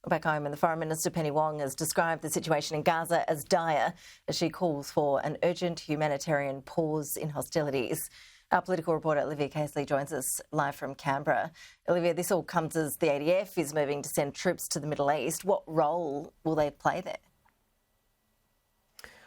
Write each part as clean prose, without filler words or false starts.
Back home, and the Foreign Minister Penny Wong has described the situation in Gaza as dire as she calls for an urgent humanitarian pause in hostilities. Our political reporter Olivia Casely joins us live from Canberra. Olivia, this all comes as the ADF is moving to send troops to the Middle East. What role will they play there?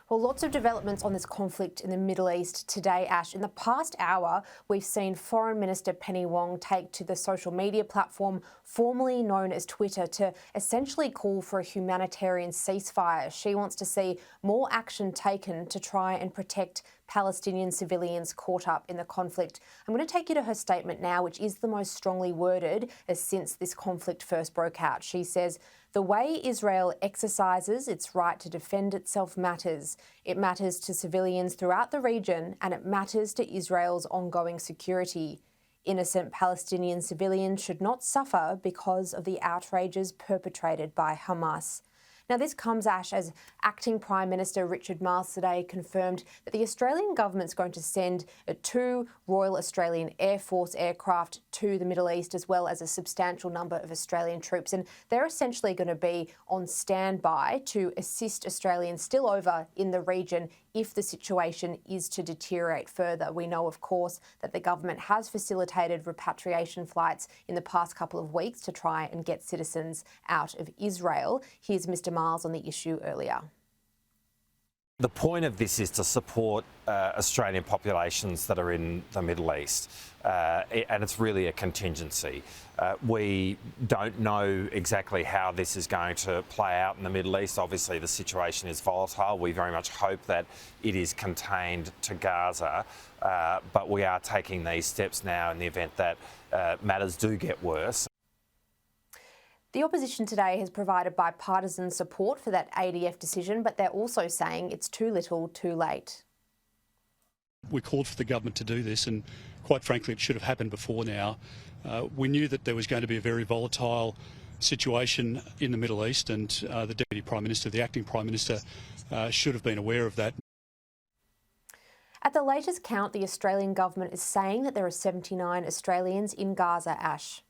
Well, lots of developments on this conflict in the Middle East today, Ash. In the past hour, we've seen Foreign Minister Penny Wong take to the social media platform formerly known as Twitter to essentially call for a humanitarian ceasefire. She wants to see more action taken to try and protect Palestinian civilians caught up in the conflict. I'm going to take you to her statement now, which is the most strongly worded since this conflict first broke out. She says, "The way Israel exercises its right to defend itself matters. It matters to civilians throughout the region, and it matters to Israel's ongoing security. Innocent Palestinian civilians should not suffer because of the outrages perpetrated by Hamas." Now, this comes, Ash, as Acting Prime Minister Richard Marles today confirmed that the Australian government's going to send 2 Royal Australian Air Force aircraft to the Middle East, as well as a substantial number of Australian troops. And they're essentially going to be on standby to assist Australians still over in the region if the situation is to deteriorate further. We know, of course, that the government has facilitated repatriation flights in the past couple of weeks to try and get citizens out of Israel. Here's Mr. Marles on the issue earlier. The point of this is to support Australian populations that are in the Middle East, and it's really a contingency. We don't know exactly how this is going to play out in the Middle East. Obviously, the situation is volatile. We very much hope that it is contained to Gaza, but we are taking these steps now in the event that matters do get worse. The opposition today has provided bipartisan support for that ADF decision, but they're also saying it's too little, too late. We called for the government to do this, and quite frankly, it should have happened before now. We knew that there was going to be a very volatile situation in the Middle East, and the Deputy Prime Minister, the Acting Prime Minister, should have been aware of that. At the latest count, the Australian government is saying that there are 79 Australians in Gaza, Ash.